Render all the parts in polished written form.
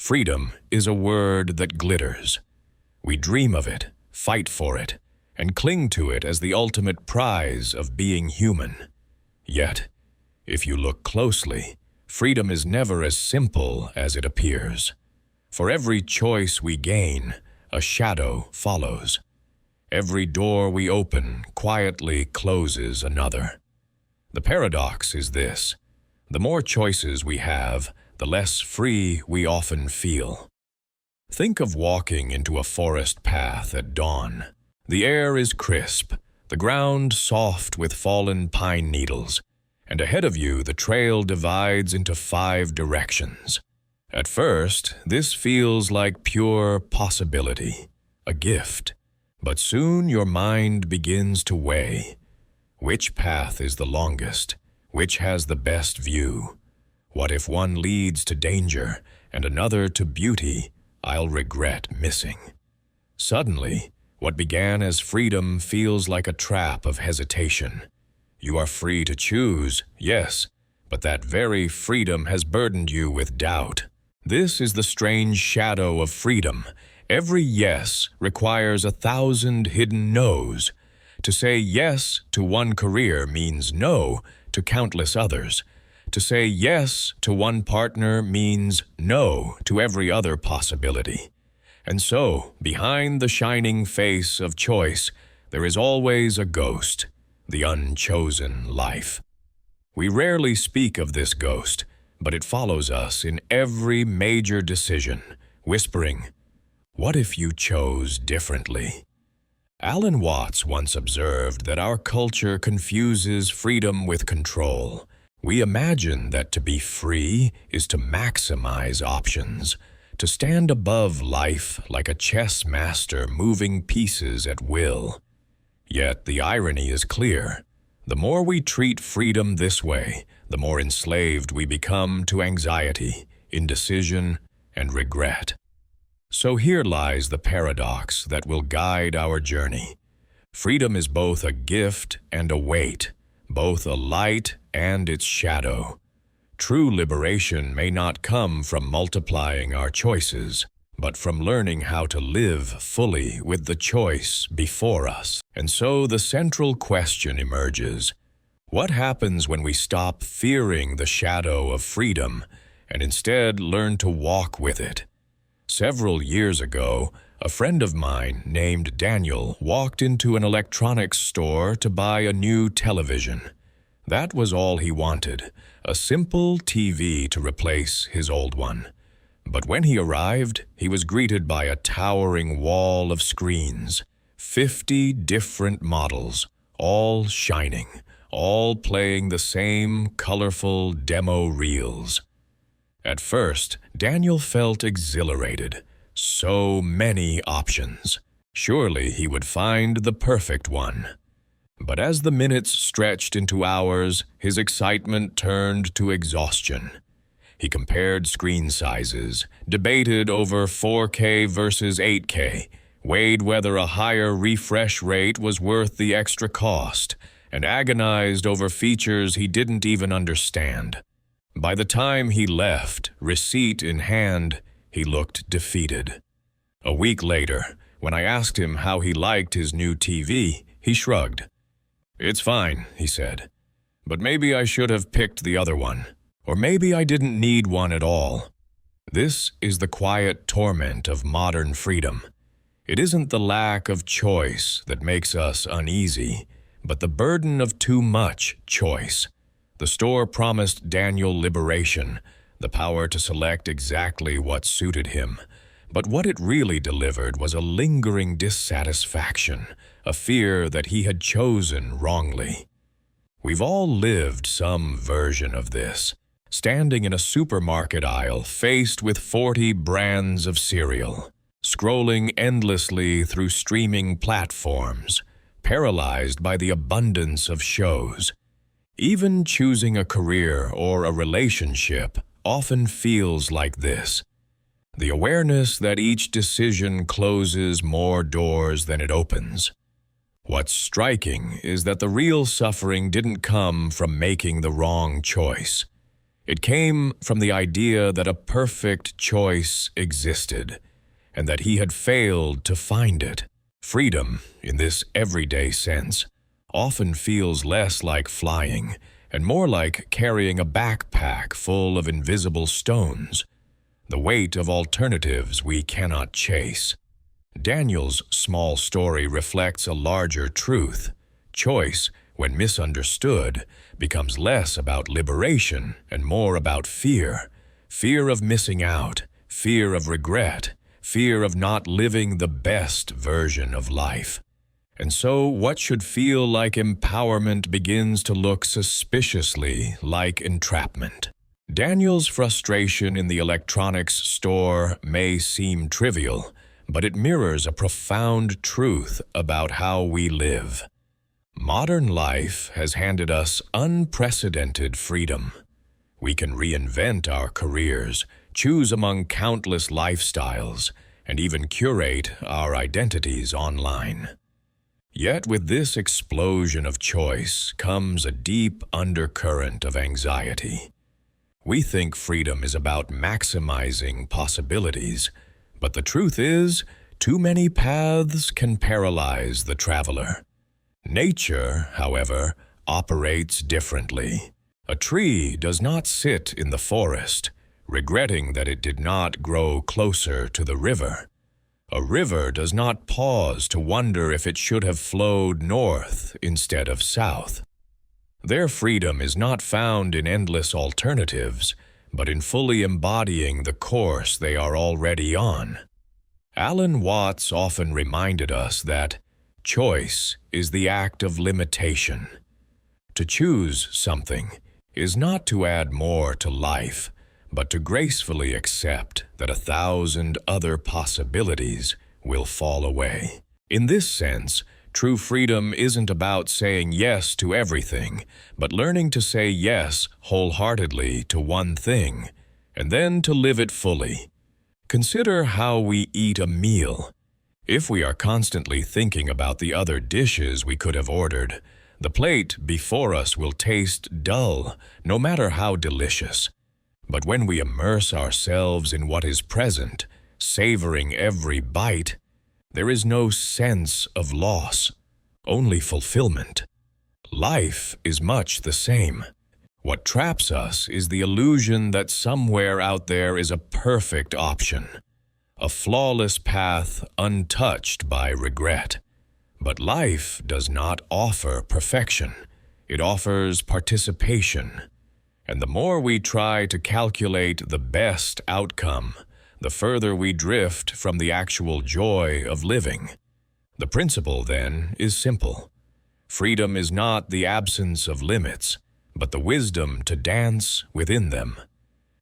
Freedom is a word that glitters. We dream of it, fight for it, and cling to it as the ultimate prize of being human. Yet, if you look closely, freedom is never as simple as it appears. For every choice we gain, a shadow follows. Every door we open quietly closes another. The paradox is this: the more choices we have, the less free we often feel. Think of walking into a forest path at dawn. The air is crisp, the ground soft with fallen pine needles, and ahead of you the trail divides into 5 directions. At first, this feels like pure possibility, a gift. But soon your mind begins to weigh. Which path is the longest? Which has the best view? What if one leads to danger and another to beauty I'll regret missing? Suddenly, what began as freedom feels like a trap of hesitation. You are free to choose, yes, but that very freedom has burdened you with doubt. This is the strange shadow of freedom. Every yes requires 1,000 hidden no's. To say yes to one career means no to countless others. To say yes to one partner means no to every other possibility. And so, behind the shining face of choice, there is always a ghost, the unchosen life. We rarely speak of this ghost, but it follows us in every major decision, whispering, "What if you chose differently?" Alan Watts once observed that our culture confuses freedom with control. We imagine that to be free is to maximize options, to stand above life like a chess master moving pieces at will. Yet the irony is clear. The more we treat freedom this way, the more enslaved we become to anxiety, indecision, and regret. So here lies the paradox that will guide our journey. Freedom is both a gift and a weight, both a light and its shadow. True liberation may not come from multiplying our choices, but from learning how to live fully with the choice before us. And so the central question emerges: what happens when we stop fearing the shadow of freedom and instead learn to walk with it? Several years ago, a friend of mine named Daniel walked into an electronics store to buy a new television. That was all he wanted, a simple TV to replace his old one. But when he arrived, he was greeted by a towering wall of screens, 50 different models, all shining, all playing the same colorful demo reels. At first, Daniel felt exhilarated. So many options. Surely he would find the perfect one. But as the minutes stretched into hours, his excitement turned to exhaustion. He compared screen sizes, debated over 4K versus 8K, weighed whether a higher refresh rate was worth the extra cost, and agonized over features he didn't even understand. By the time he left, receipt in hand, he looked defeated. A week later, when I asked him how he liked his new TV, he shrugged. "It's fine," he said, "but maybe I should have picked the other one. Or maybe I didn't need one at all." This is the quiet torment of modern freedom. It isn't the lack of choice that makes us uneasy, but the burden of too much choice. The store promised Daniel liberation, the power to select exactly what suited him. But what it really delivered was a lingering dissatisfaction, a fear that he had chosen wrongly. We've all lived some version of this, standing in a supermarket aisle faced with 40 brands of cereal, scrolling endlessly through streaming platforms, paralyzed by the abundance of shows. Even choosing a career or a relationship often feels like this. The awareness that each decision closes more doors than it opens. What's striking is that the real suffering didn't come from making the wrong choice. It came from the idea that a perfect choice existed, and that he had failed to find it. Freedom, in this everyday sense, often feels less like flying and more like carrying a backpack full of invisible stones, the weight of alternatives we cannot chase. Daniel's small story reflects a larger truth. Choice, when misunderstood, becomes less about liberation and more about fear. Fear of missing out, fear of regret, fear of not living the best version of life. And so what should feel like empowerment begins to look suspiciously like entrapment. Daniel's frustration in the electronics store may seem trivial, but it mirrors a profound truth about how we live. Modern life has handed us unprecedented freedom. We can reinvent our careers, choose among countless lifestyles, and even curate our identities online. Yet with this explosion of choice comes a deep undercurrent of anxiety. We think freedom is about maximizing possibilities, but the truth is, too many paths can paralyze the traveler. Nature, however, operates differently. A tree does not sit in the forest, regretting that it did not grow closer to the river. A river does not pause to wonder if it should have flowed north instead of south. Their freedom is not found in endless alternatives, but in fully embodying the course they are already on. Alan Watts often reminded us that choice is the act of limitation. To choose something is not to add more to life, but to gracefully accept that 1,000 other possibilities will fall away. In this sense, true freedom isn't about saying yes to everything, but learning to say yes wholeheartedly to one thing, and then to live it fully. Consider how we eat a meal. If we are constantly thinking about the other dishes we could have ordered, the plate before us will taste dull, no matter how delicious. But when we immerse ourselves in what is present, savoring every bite, there is no sense of loss, only fulfillment. Life is much the same. What traps us is the illusion that somewhere out there is a perfect option, a flawless path untouched by regret. But life does not offer perfection. It offers participation. And the more we try to calculate the best outcome, the further we drift from the actual joy of living. The principle, then, is simple. Freedom is not the absence of limits, but the wisdom to dance within them.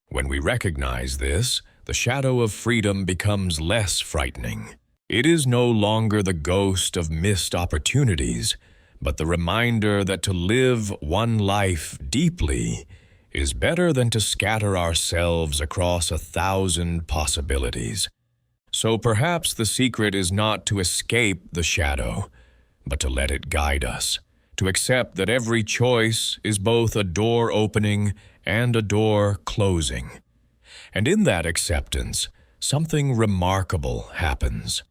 When we recognize this, the shadow of freedom becomes less frightening. It is no longer the ghost of missed opportunities, but the reminder that to live one life deeply is better than to scatter ourselves across 1,000 possibilities. So perhaps the secret is not to escape the shadow, but to let it guide us, to accept that every choice is both a door opening and a door closing. And in that acceptance, something remarkable happens.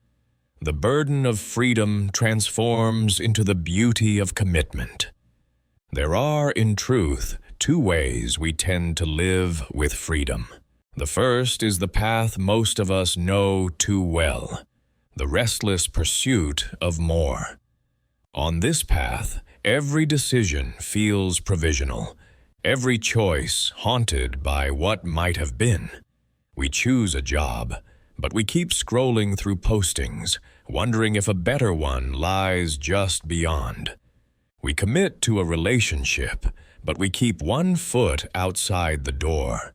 The burden of freedom transforms into the beauty of commitment. There are, in truth, 2 ways we tend to live with freedom. The first is the path most of us know too well, the restless pursuit of more. On this path, every decision feels provisional, every choice haunted by what might have been. We choose a job, but we keep scrolling through postings, wondering if a better one lies just beyond. We commit to a relationship, but we keep one foot outside the door,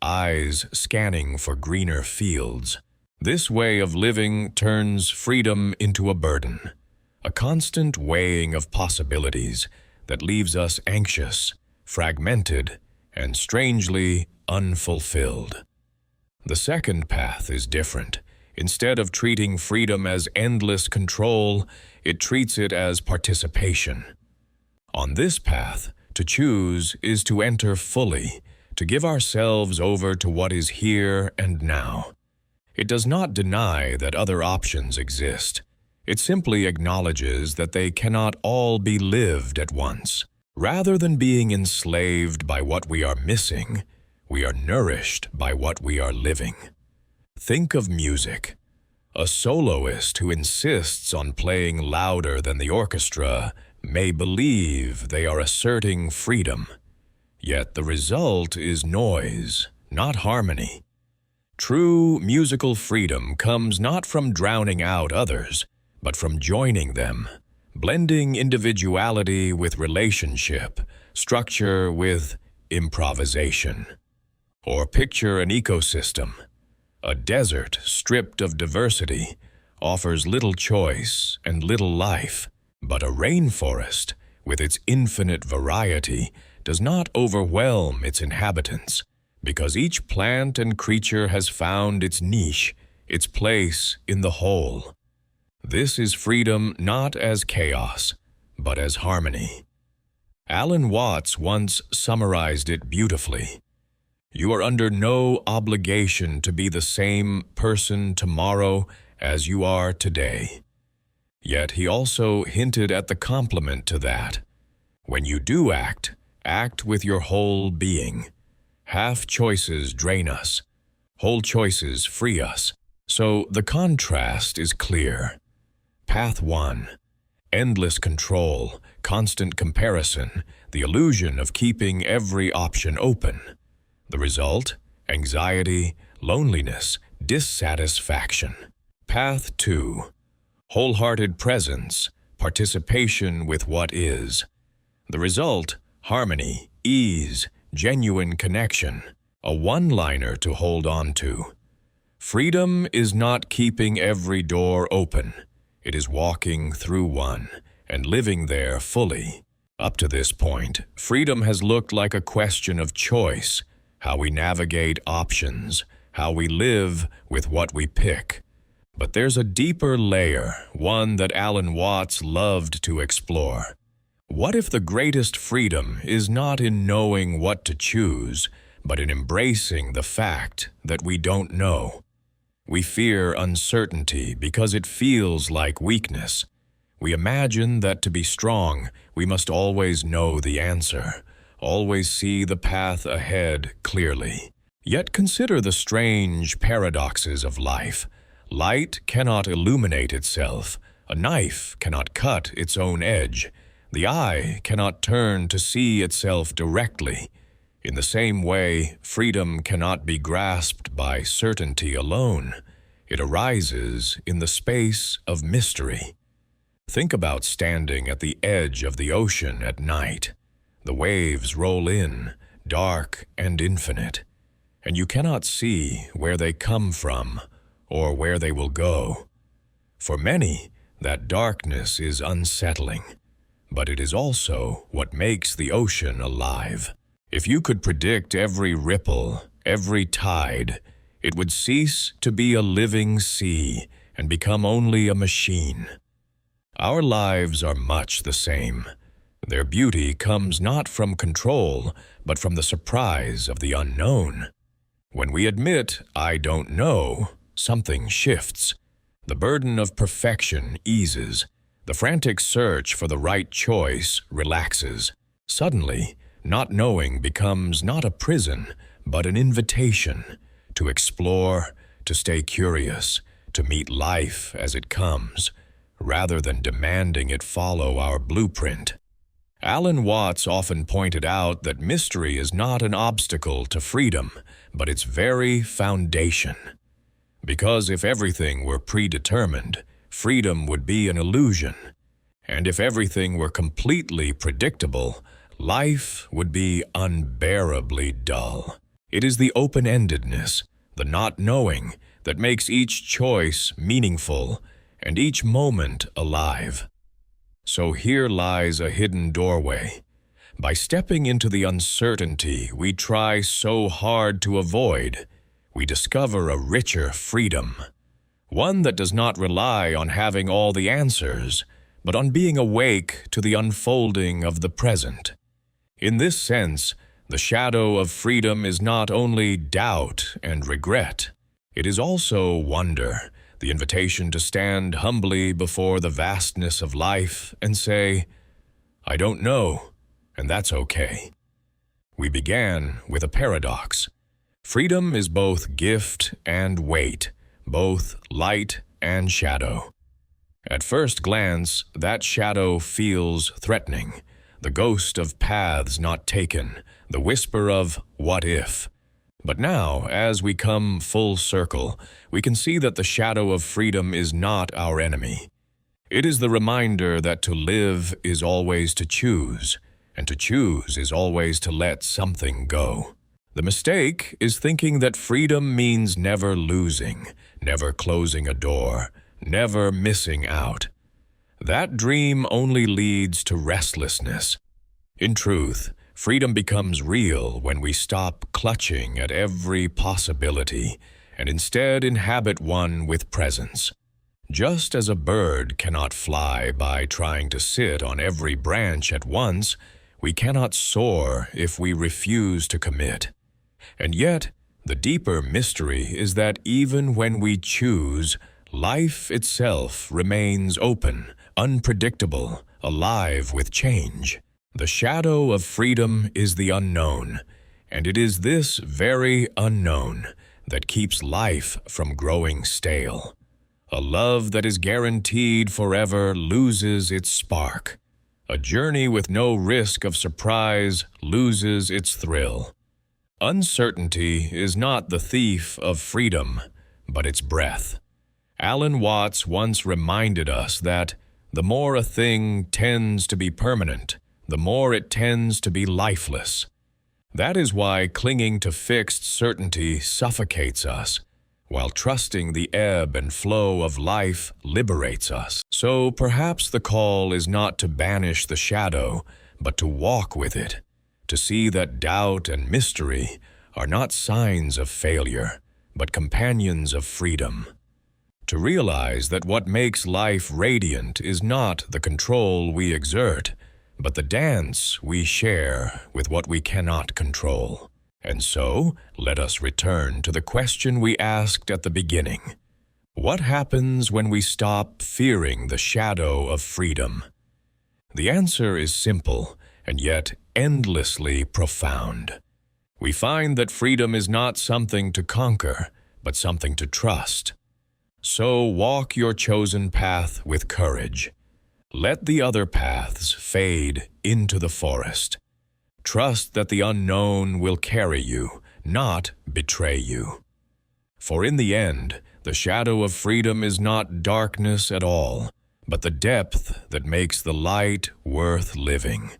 eyes scanning for greener fields. This way of living turns freedom into a burden, a constant weighing of possibilities that leaves us anxious, fragmented, and strangely unfulfilled. The second path is different. Instead of treating freedom as endless control, it treats it as participation. On this path, to choose is to enter fully, to give ourselves over to what is here and now. It does not deny that other options exist. It simply acknowledges that they cannot all be lived at once. Rather than being enslaved by what we are missing, we are nourished by what we are living. Think of music. A soloist who insists on playing louder than the orchestra may believe they are asserting freedom, yet the result is noise, not harmony. True musical freedom comes not from drowning out others, but from joining them, blending individuality with relationship, structure with improvisation. Or picture an ecosystem. A desert stripped of diversity offers little choice and little life, but a rainforest, with its infinite variety, does not overwhelm its inhabitants, because each plant and creature has found its niche, its place in the whole. This is freedom not as chaos, but as harmony. Alan Watts once summarized it beautifully. You are under no obligation to be the same person tomorrow as you are today. Yet he also hinted at the complement to that. When you do act, act with your whole being. Half choices drain us, whole choices free us. So the contrast is clear. Path 1. Endless control, constant comparison, the illusion of keeping every option open. The result? Anxiety, loneliness, dissatisfaction. Path 2. Wholehearted presence, participation with what is. The result? Harmony, ease, genuine connection, a one-liner to hold on to. Freedom is not keeping every door open. It is walking through one and living there fully. Up to this point, freedom has looked like a question of choice, how we navigate options, how we live with what we pick. But there's a deeper layer, one that Alan Watts loved to explore. What if the greatest freedom is not in knowing what to choose, but in embracing the fact that we don't know? We fear uncertainty because it feels like weakness. We imagine that to be strong, we must always know the answer, always see the path ahead clearly. Yet consider the strange paradoxes of life. Light cannot illuminate itself. A knife cannot cut its own edge. The eye cannot turn to see itself directly. In the same way, freedom cannot be grasped by certainty alone. It arises in the space of mystery. Think about standing at the edge of the ocean at night. The waves roll in, dark and infinite, and you cannot see where they come from or where they will go. For many, that darkness is unsettling, but it is also what makes the ocean alive. If you could predict every ripple, every tide, it would cease to be a living sea and become only a machine. Our lives are much the same. Their beauty comes not from control, but from the surprise of the unknown. When we admit, "I don't know," something shifts. The burden of perfection eases. The frantic search for the right choice relaxes. Suddenly, not knowing becomes not a prison, but an invitation to explore, to stay curious, to meet life as it comes, rather than demanding it follow our blueprint. Alan Watts often pointed out that mystery is not an obstacle to freedom, but its very foundation. Because if everything were predetermined, freedom would be an illusion. And if everything were completely predictable, life would be unbearably dull. It is the open-endedness, the not knowing, that makes each choice meaningful and each moment alive. So here lies a hidden doorway. By stepping into the uncertainty we try so hard to avoid, we discover a richer freedom, one that does not rely on having all the answers, but on being awake to the unfolding of the present. In this sense, The shadow of freedom is not only doubt and regret, it is also wonder, the invitation to stand humbly before the vastness of life and say, "I don't know, and that's okay." We began with a paradox. Freedom is both gift and weight, both light and shadow. At first glance, that shadow feels threatening, the ghost of paths not taken, the whisper of "what if?" But now, as we come full circle, we can see that the shadow of freedom is not our enemy. It is the reminder that to live is always to choose, and to choose is always to let something go. The mistake is thinking that freedom means never losing, never closing a door, never missing out. That dream only leads to restlessness. In truth, freedom becomes real when we stop clutching at every possibility and instead inhabit one with presence. Just as a bird cannot fly by trying to sit on every branch at once, we cannot soar if we refuse to commit. And yet, the deeper mystery is that even when we choose, life itself remains open, unpredictable, alive with change. The shadow of freedom is the unknown, and it is this very unknown that keeps life from growing stale. A love that is guaranteed forever loses its spark. A journey with no risk of surprise loses its thrill. Uncertainty is not the thief of freedom, but its breath. Alan Watts once reminded us that the more a thing tends to be permanent, the more it tends to be lifeless. That is why clinging to fixed certainty suffocates us, while trusting the ebb and flow of life liberates us. So perhaps the call is not to banish the shadow, but to walk with it, to see that doubt and mystery are not signs of failure, but companions of freedom. To realize that what makes life radiant is not the control we exert, but the dance we share with what we cannot control. And so, let us return to the question we asked at the beginning. What happens when we stop fearing the shadow of freedom? The answer is simple, and yet endlessly profound. We find that freedom is not something to conquer, but something to trust. So walk your chosen path with courage. Let the other paths fade into the forest. Trust that the unknown will carry you, not betray you. For in the end, the shadow of freedom is not darkness at all, but the depth that makes the light worth living.